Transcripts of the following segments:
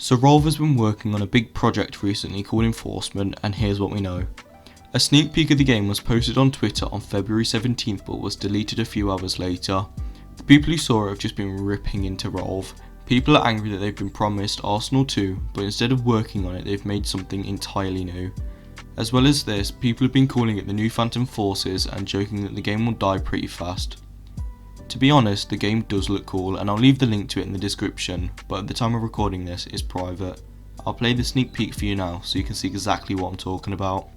So Rolv has been working on a big project recently called Enforcement, and here's what we know. A sneak peek of the game was posted on Twitter on February 17th but was deleted a few hours later. The people who saw it have just been ripping into Rolv. People are angry that they've been promised Arsenal 2, but instead of working on it they've made something entirely new. As well as this, people have been calling it the new Phantom Forces and joking that the game will die pretty fast. To be honest, the game does look cool and I'll leave the link to it in the description, but at the time of recording this it's private. I'll play the sneak peek for you now so you can see exactly what I'm talking about.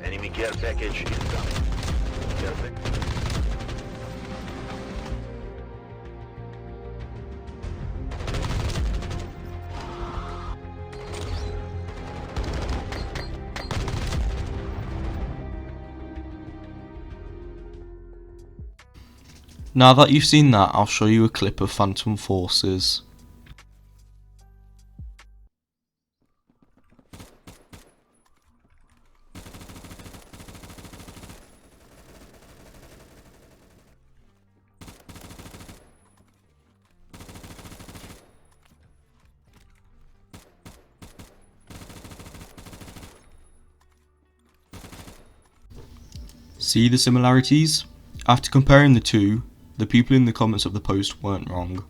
Enemy care package incoming. Care package. Now that you've seen that, I'll show you a clip of Phantom Forces. See the similarities? After comparing the two, the people in the comments of the post weren't wrong.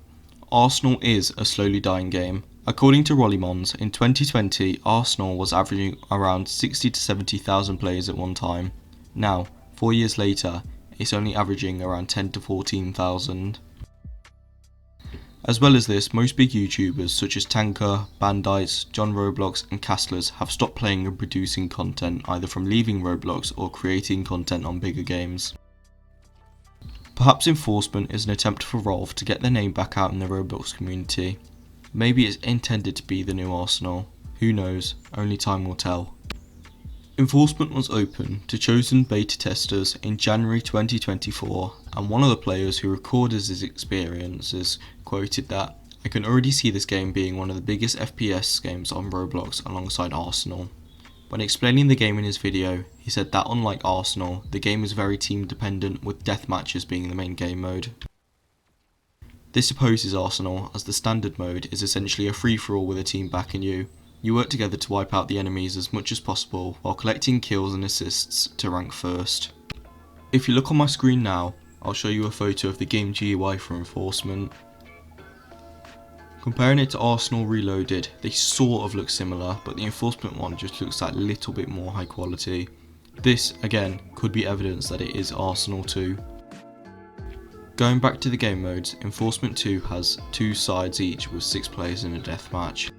Arsenal is a slowly dying game. According to ROBLOX, in 2020, Arsenal was averaging around 60 to 70,000 players at one time. Now, 4 years later, it's only averaging around 10 to 14,000. As well as this, most big YouTubers such as Tanker, Bandites, John Roblox and Castlers have stopped playing and producing content, either from leaving Roblox or creating content on bigger games. Perhaps Enforcement is an attempt for Rolv to get their name back out in the Roblox community. Maybe it's intended to be the new Arsenal. Who knows, only time will tell. Enforcement was open to chosen beta testers in January 2024, and one of the players who recorded his experiences quoted that, "I can already see this game being one of the biggest FPS games on Roblox alongside Arsenal." When explaining the game in his video, he said that unlike Arsenal, the game is very team dependent, with death matches being the main game mode. This opposes Arsenal, as the standard mode is essentially a free-for-all with a team backing you. You work together to wipe out the enemies as much as possible, while collecting kills and assists to rank first. If you look on my screen now, I'll show you a photo of the game GUI for Enforcement. Comparing it to Arsenal Reloaded, they sort of look similar, but the Enforcement one just looks that little bit more high quality. This, again, could be evidence that it is Arsenal 2. Going back to the game modes, Enforcement 2 has 2 sides each with 6 players in a deathmatch.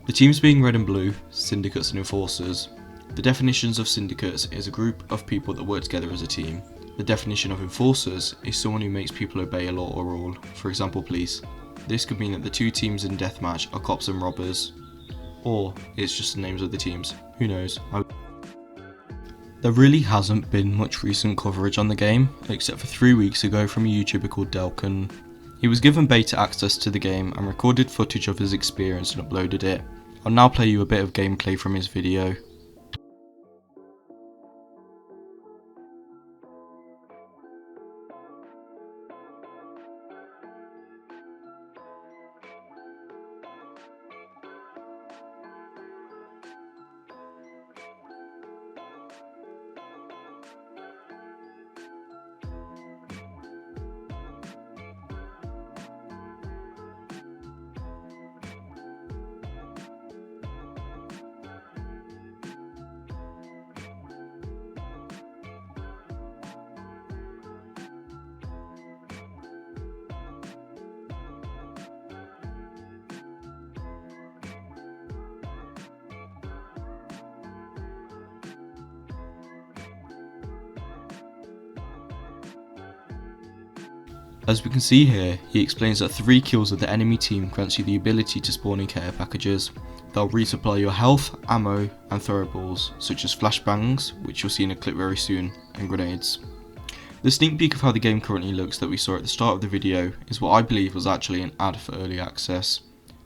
The teams being red and blue, syndicates and enforcers. The definitions of syndicates is a group of people that work together as a team. The definition of enforcers is someone who makes people obey a law or rule, for example police. This could mean that the two teams in deathmatch are cops and robbers, or it's just the names of the teams, who knows. There really hasn't been much recent coverage on the game, except for 3 weeks ago from a YouTuber called Delkin. He was given beta access to the game and recorded footage of his experience and uploaded it. I'll now play you a bit of gameplay from his video. As we can see here, he explains that 3 kills of the enemy team grants you the ability to spawn in care packages. They'll resupply your health, ammo and throwables, such as flashbangs, which you'll see in a clip very soon, and grenades. The sneak peek of how the game currently looks that we saw at the start of the video is what I believe was actually an ad for early access.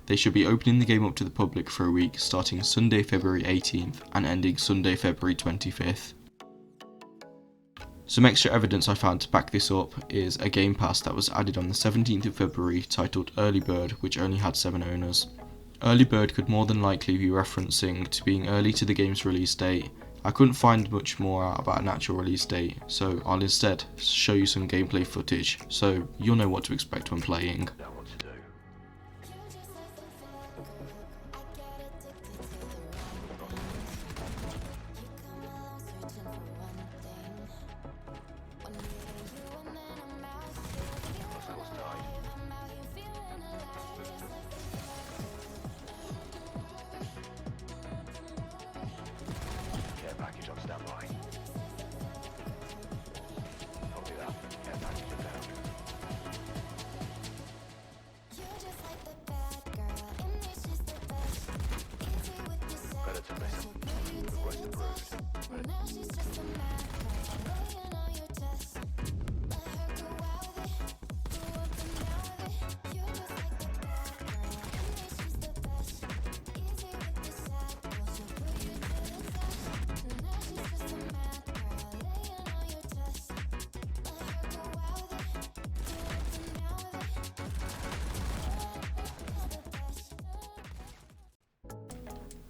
They should be opening the game up to the public for a week, starting Sunday February 18th and ending Sunday February 25th. Some extra evidence I found to back this up is a game pass that was added on the 17th of February titled Early Bird, which only had 7 owners. Early Bird could more than likely be referencing to being early to the game's release date. I couldn't find much more out about an actual release date, so I'll instead show you some gameplay footage so you'll know what to expect when playing. Know what to do. Obstacles tied. Care package on standby. Copy that. Care package inbound. Predator missing. Request approved.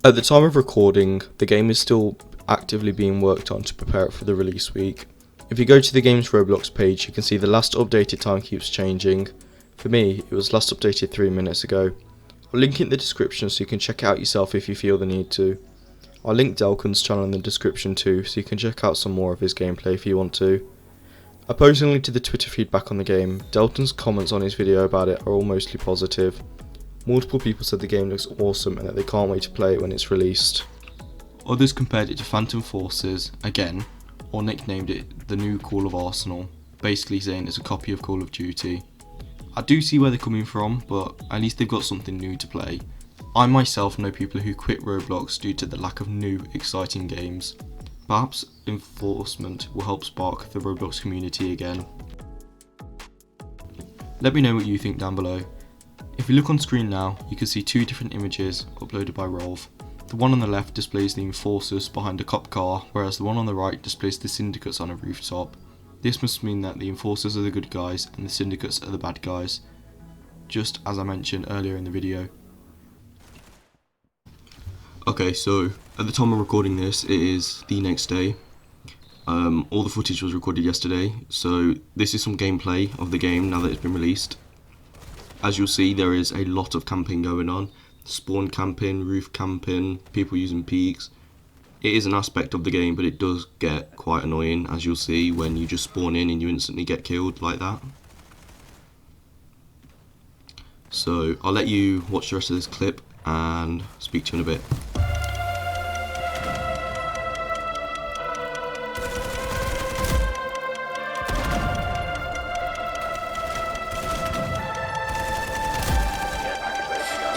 At the time of recording, the game is still actively being worked on to prepare it for the release week. If you go to the game's Roblox page, you can see the last updated time keeps changing. For me, it was last updated 3 minutes ago. I'll link it in the description so you can check it out yourself if you feel the need to. I'll link Delkin's channel in the description too, so you can check out some more of his gameplay if you want to. Opposingly to the Twitter feedback on the game, Delton's comments on his video about it are all mostly positive. Multiple people said the game looks awesome and that they can't wait to play it when it's released. Others compared it to Phantom Forces, again, or nicknamed it the new Call of Arsenal, basically saying it's a copy of Call of Duty. I do see where they're coming from, but at least they've got something new to play. I myself know people who quit Roblox due to the lack of new, exciting games. Perhaps Enforcement will help spark the Roblox community again. Let me know what you think down below. If you look on screen now, you can see 2 different images uploaded by Rolf. The one on the left displays the enforcers behind a cop car, whereas the one on the right displays the syndicates on a rooftop. This must mean that the enforcers are the good guys and the syndicates are the bad guys, just as I mentioned earlier in the video. Okay, so at the time of recording this, it is the next day. All the footage was recorded yesterday, so this is some gameplay of the game now that it's been released. As you'll see, there is a lot of camping going on. Spawn camping, roof camping, people using peaks. It is an aspect of the game, but it does get quite annoying, as you'll see, when you just spawn in and you instantly get killed like that. So I'll let you watch the rest of this clip and speak to you in a bit. Care package ready to go.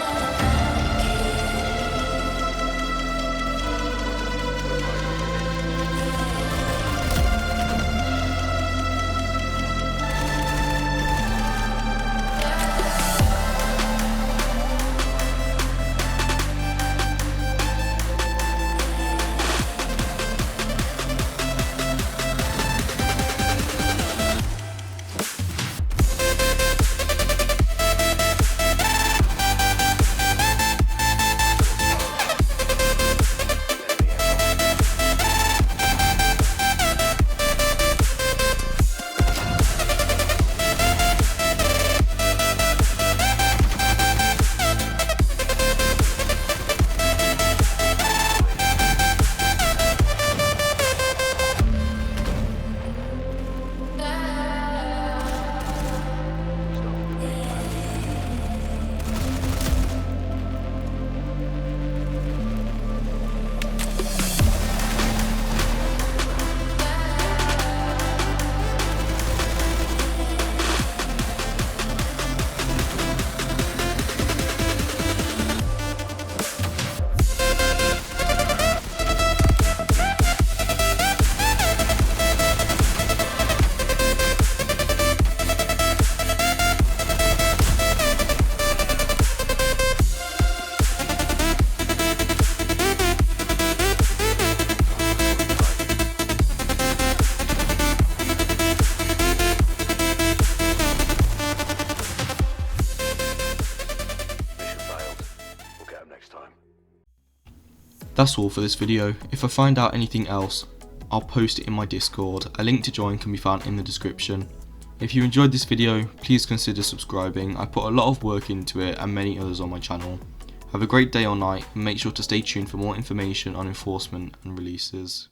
next time. That's all for this video. If I find out anything else, I'll post it in my Discord. A link to join can be found in the description. If you enjoyed this video, please consider subscribing. I put a lot of work into it and many others on my channel. Have a great day or night, and make sure to stay tuned for more information on enforcement and releases.